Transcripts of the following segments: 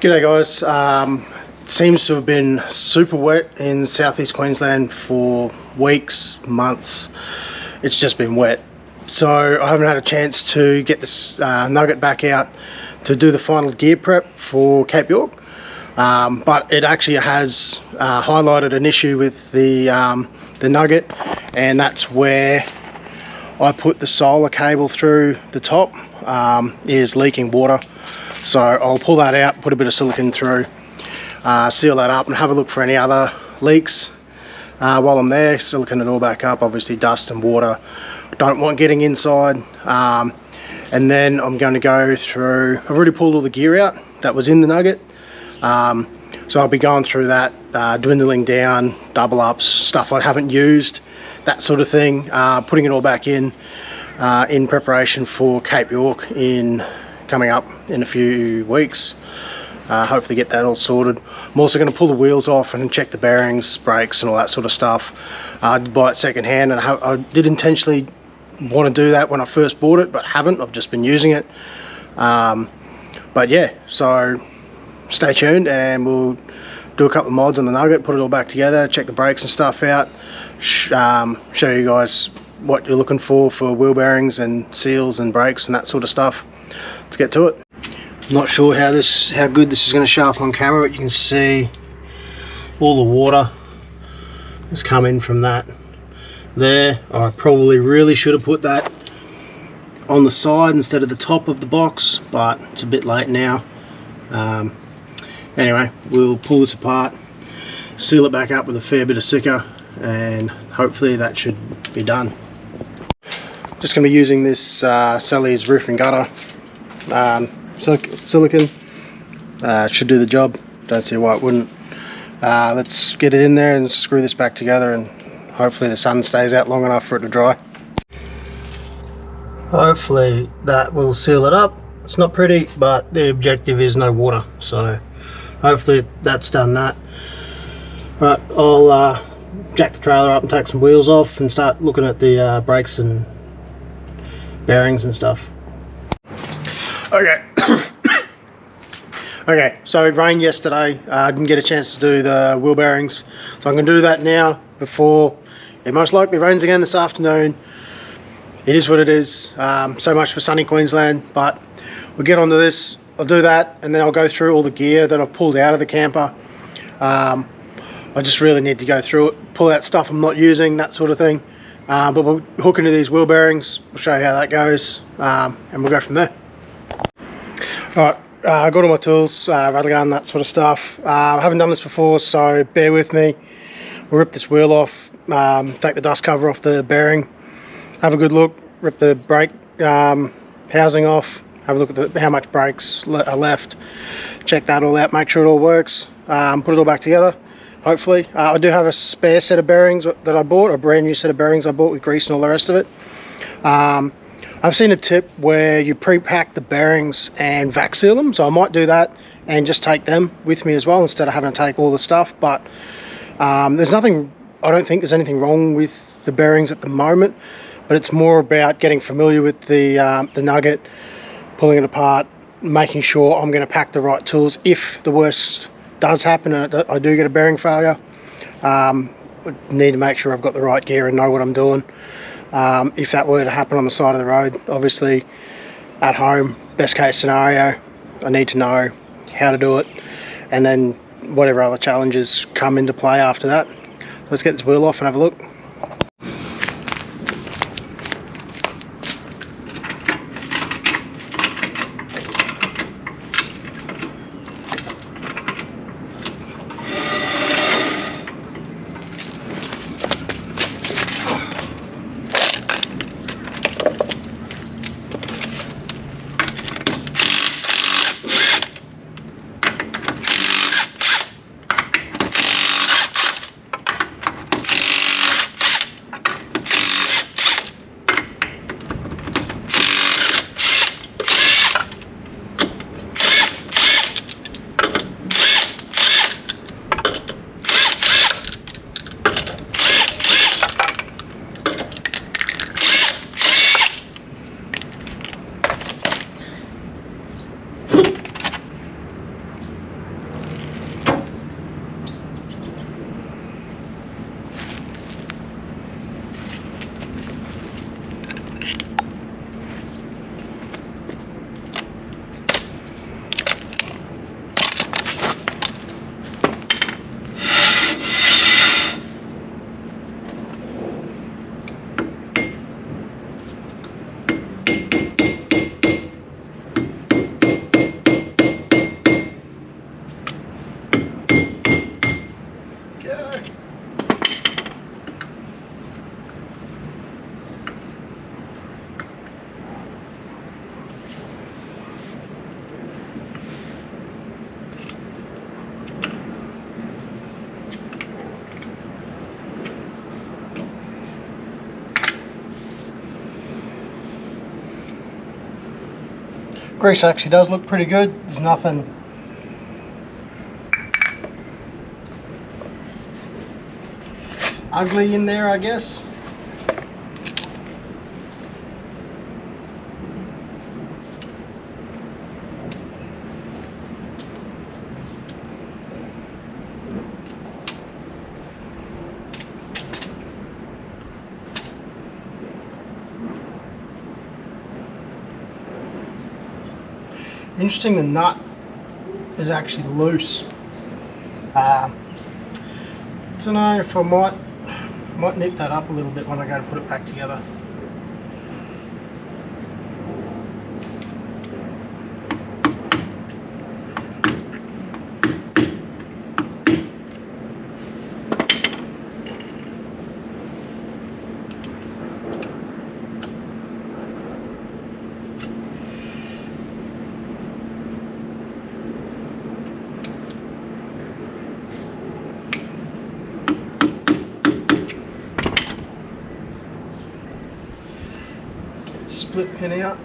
G'day guys. Seems to have been super wet in southeast Queensland for weeks, months. It's just been wet. So I haven't had a chance to get this Nugget back out to do the final gear prep for Cape York. But it actually has highlighted an issue with the Nugget, and that's where I put the solar cable through the top is leaking water. So I'll pull that out, put a bit of silicone through, seal that up and have a look for any other leaks. While I'm there, silicone it all back up. Obviously dust and water don't want getting inside. And then I'm going to go through, I've already pulled all the gear out that was in the Nugget. So I'll be going through that, dwindling down, double ups, stuff I haven't used, that sort of thing, putting it all back in preparation for Cape York coming up in a few weeks. Hopefully get that all sorted. I'm also going to pull the wheels off and check the bearings, brakes and all that sort of stuff. I did buy it second hand, and I did intentionally want to do that when I first bought it, but haven't. I've just been using it. But yeah, so stay tuned and we'll do a couple of mods on the Nugget, put it all back together, check the brakes and stuff out, show you guys what you're looking for wheel bearings and seals and brakes and that sort of stuff. Let's get to it. Not sure how good this is going to show up on camera, but you can see all the water has come in from that there. I probably really should have put that on the side instead of the top of the box, but it's a bit late now. Anyway, we'll pull this apart, seal it back up with a fair bit of Sika, and hopefully that should be done. Just going to be using this Sally's roof and gutter silicone. Should do the job, don't see why it wouldn't. Let's get it in there and screw this back together, and hopefully the sun stays out long enough for it to dry. Hopefully that will seal it up. It's not pretty, but the objective is no water, so hopefully that's done that. Right, I'll jack the trailer up and take some wheels off and start looking at the brakes and bearings and stuff. Okay. Okay, so it rained yesterday. I didn't get a chance to do the wheel bearings, so I'm going to do that now before it most likely rains again this afternoon. It is what it is. So much for sunny Queensland, but we'll get onto this. I'll do that, and then I'll go through all the gear that I've pulled out of the camper. I just really need to go through it, pull out stuff I'm not using, that sort of thing. But we'll hook into these wheel bearings. We'll show you how that goes, and we'll go from there. Alright, I got all my tools, rattle gun, that sort of stuff. I haven't done this before, so bear with me. We'll rip this wheel off, take the dust cover off the bearing, have a good look, rip the brake housing off, have a look at how much brakes are left, check that all out, make sure it all works, put it all back together, hopefully. I do have a spare set of bearings that I bought, a brand new set of bearings I bought with grease and all the rest of it. I've seen a tip where you pre-pack the bearings and vac seal them, so I might do that and just take them with me as well instead of having to take all the stuff. But there's nothing, I don't think there's anything wrong with the bearings at the moment, but it's more about getting familiar with the Nugget, pulling it apart, making sure I'm going to pack the right tools if the worst does happen and I do get a bearing failure. I need to make sure I've got the right gear and know what I'm doing. If that were to happen on the side of the road, obviously at home, best case scenario, I need to know how to do it, and then whatever other challenges come into play after that. Let's get this wheel off and have a look. grease actually does look pretty good. There's nothing ugly in there, I guess. Interesting, the nut is actually loose. Don't know if I might nip that up a little bit when I go to put it back together. Split pin out.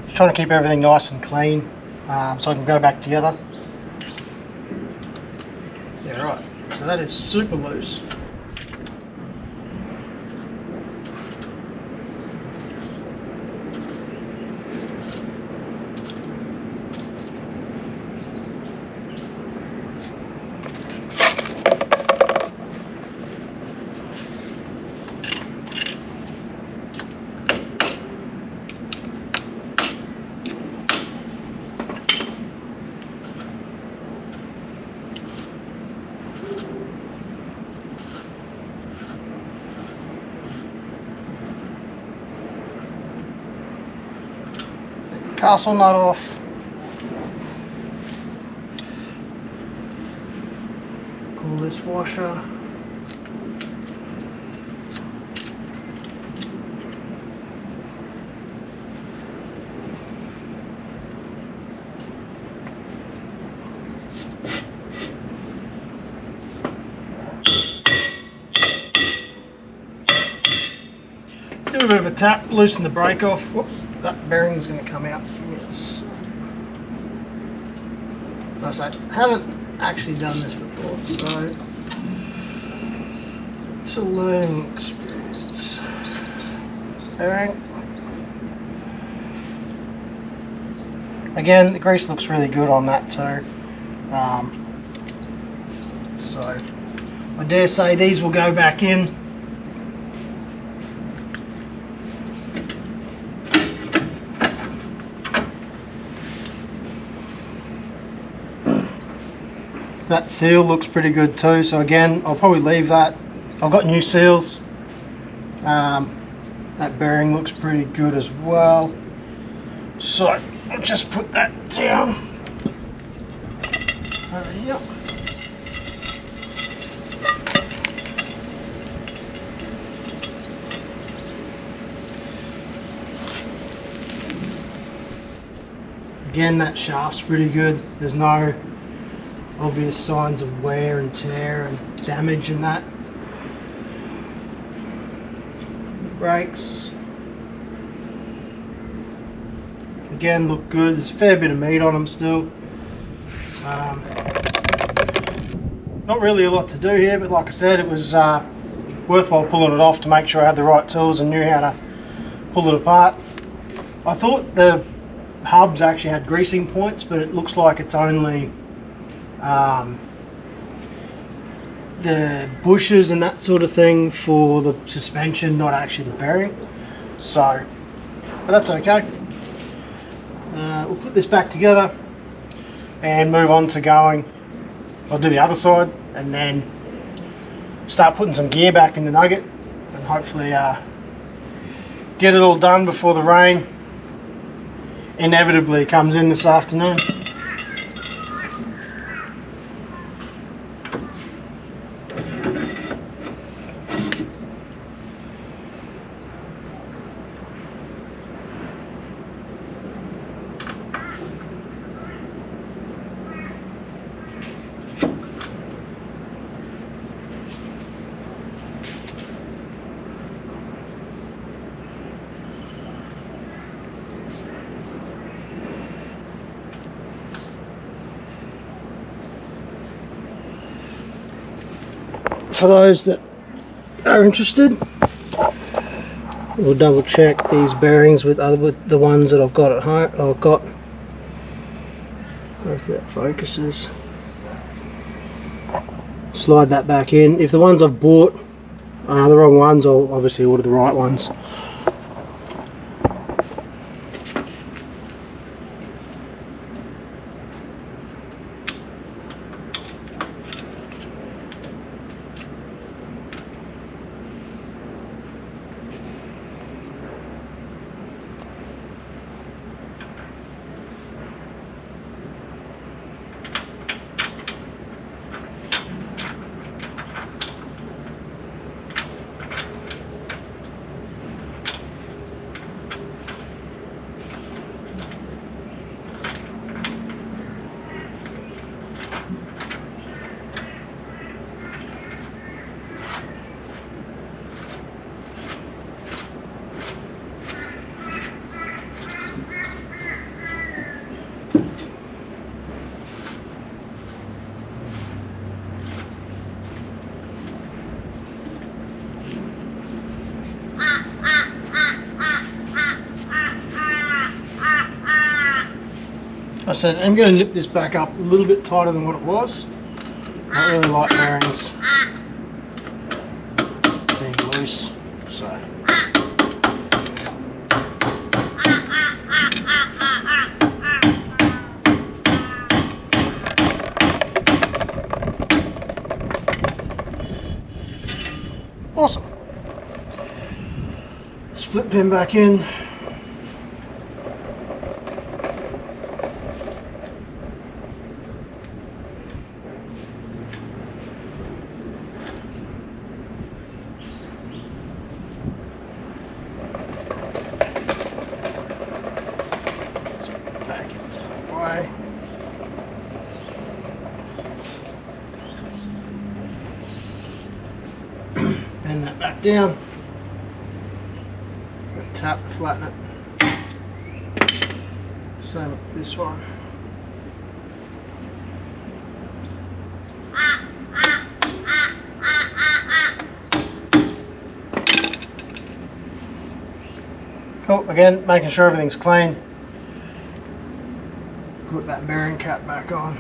Just trying to keep everything nice and clean, so I can go back together. Yeah, right. So that is super loose. Castle nut off. Pull this washer. Do a bit of a tap, loosen the brake off. Whoop, that bearing's going to come out. Yes. As I say, haven't actually done this before, so it's a learning experience. Bearing. Again, the grease looks really good on that too. So I dare say these will go back in. That seal looks pretty good too, so again I'll probably leave that. I've got new seals. That bearing looks pretty good as well, so I'll just put that down over here. Again, that shaft's pretty good. There's no obvious signs of wear and tear and damage in that. Brakes, again, look good. There's a fair bit of meat on them still. Not really a lot to do here, but like I said, it was worthwhile pulling it off to make sure I had the right tools and knew how to pull it apart. I thought the hubs actually had greasing points, but it looks like it's only the bushes and that sort of thing for the suspension, not actually the bearing. So, but that's okay. We'll put this back together and move on to going. I'll do the other side and then start putting some gear back in the Nugget and hopefully get it all done before the rain inevitably comes in this afternoon. for those that are interested. We'll double check these bearings with the ones that I've got at home. Hopefully that focuses. Slide that back in. If the ones I've bought are the wrong ones, I'll obviously order the right ones. I said I'm going to nip this back up a little bit tighter than what it was. I really like bearings being loose, so. Awesome. Split pin back in. Bend that back down and tap to flatten it. Same with this one. Cool, again making sure everything's clean. Put that bearing cap back on.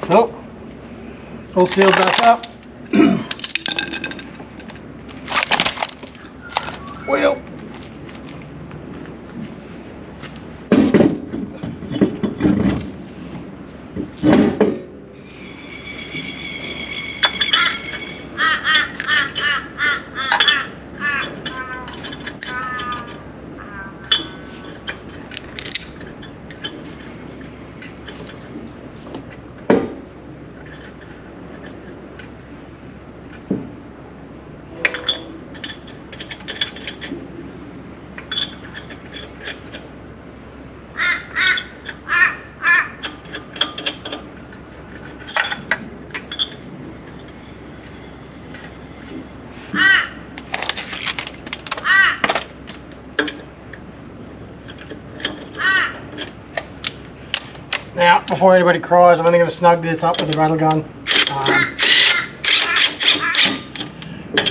Nope. All sealed back up. Wheel. Now, before anybody cries, I'm only going to snug this up with the rattle gun.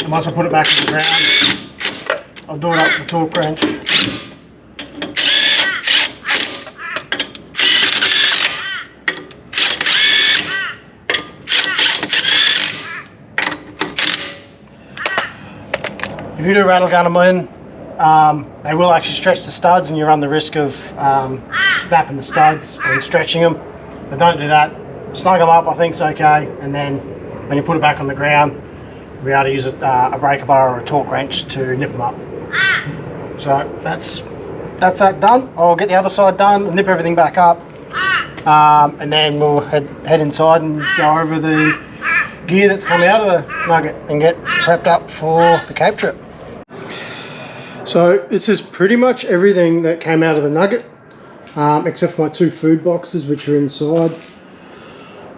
And once I put it back in the ground, I'll do it up with the torque wrench. If you do rattle gun them in, they will actually stretch the studs and you run the risk of snapping the studs and stretching them. But don't do that. Snug them up, I think it's okay, and then when you put it back on the ground, you'll be able to use a breaker bar or a torque wrench to nip them up. So that's that done. I'll get the other side done and nip everything back up, and then we'll head inside and go over the gear that's coming out of the Nugget and get prepped up for the Cape trip. So this is pretty much everything that came out of the Nugget, except for my 2 food boxes which are inside.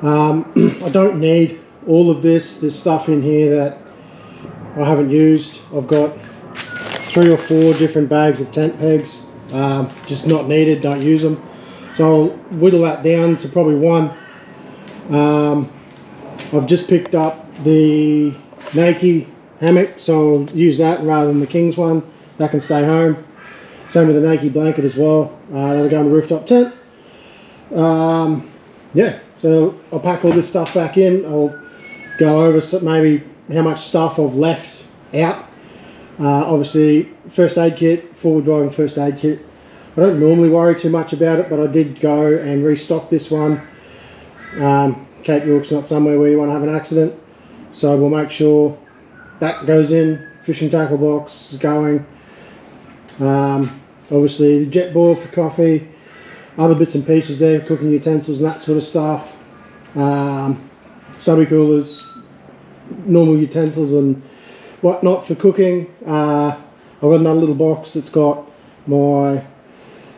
I don't need all of this. There's stuff in here that I haven't used. I've got 3 or 4 different bags of tent pegs just not needed, don't use them. So I'll whittle that down to probably one. I've just picked up the Nugget hammock, so I'll use that rather than the King's one. That can stay home. Same with the Nugget blanket as well. That'll go on the rooftop tent. Yeah, so I'll pack all this stuff back in. I'll go over maybe how much stuff I've left out. Obviously, first aid kit, four-wheel driving first aid kit. I don't normally worry too much about it, but I did go and restock this one. Cape York's not somewhere where you want to have an accident, so we'll make sure that goes in. Fishing tackle box is going. Obviously the jet boil for coffee, other bits and pieces there, cooking utensils and that sort of stuff. Subby coolers, normal utensils and whatnot for cooking. I've got another little box that's got my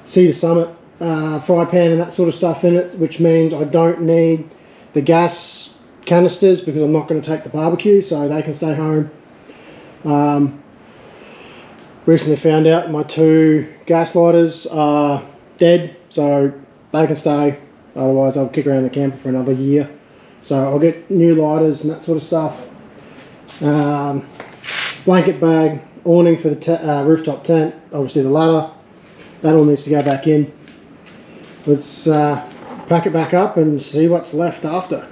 Cedar Summit fry pan and that sort of stuff in it, which means I don't need the gas canisters because I'm not going to take the barbecue, so they can stay home. Recently found out my 2 gas lighters are dead, so they can stay, otherwise I'll kick around the camper for another year. So I'll get new lighters and that sort of stuff. Blanket bag, awning for the rooftop tent, obviously the ladder, that all needs to go back in. Let's pack it back up and see what's left after.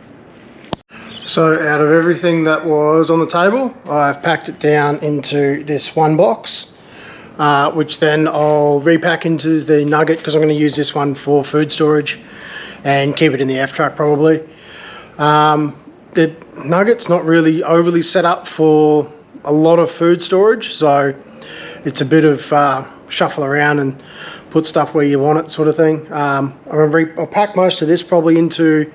So out of everything that was on the table, I've packed it down into this one box, which then I'll repack into the Nugget because I'm going to use this one for food storage and keep it in the F truck probably. The Nugget's not really overly set up for a lot of food storage, so it's a bit of shuffle around and put stuff where you want it sort of thing. I'll pack most of this probably into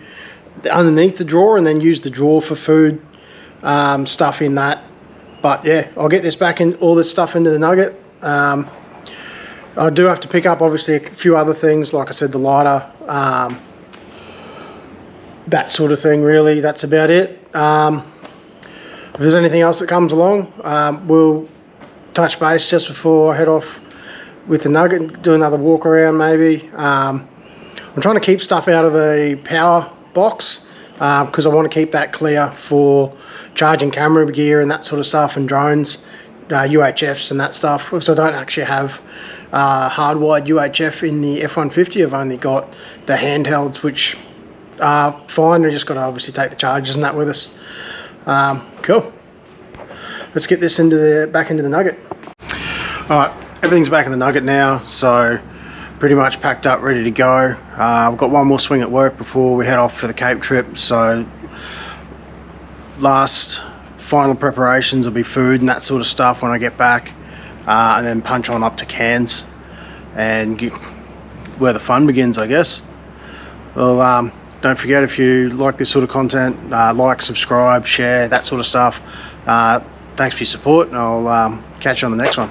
underneath the drawer and then use the drawer for food stuff in that. But yeah, I'll get this back in, all this stuff into the Nugget. I do have to pick up obviously a few other things, like I said, the lighter, that sort of thing really. That's about it. If there's anything else that comes along, we'll touch base just before I head off with the Nugget and do another walk around maybe. I'm trying to keep stuff out of the power box because I want to keep that clear for charging camera gear and that sort of stuff, and drones, UHFs and that stuff, because I don't actually have hardwired UHF in the F150. I've only got the handhelds, which are fine. We just got to obviously take the chargers and that with us. Cool. Let's get this back into the Nugget. Alright, everything's back in the Nugget now, so pretty much packed up, ready to go. I've got one more swing at work before we head off for the Cape trip, so last final preparations will be food and that sort of stuff when I get back, and then punch on up to Cairns and get where the fun begins, I guess. Well, don't forget, if you like this sort of content, like, subscribe, share, that sort of stuff. Thanks for your support, and I'll catch you on the next one.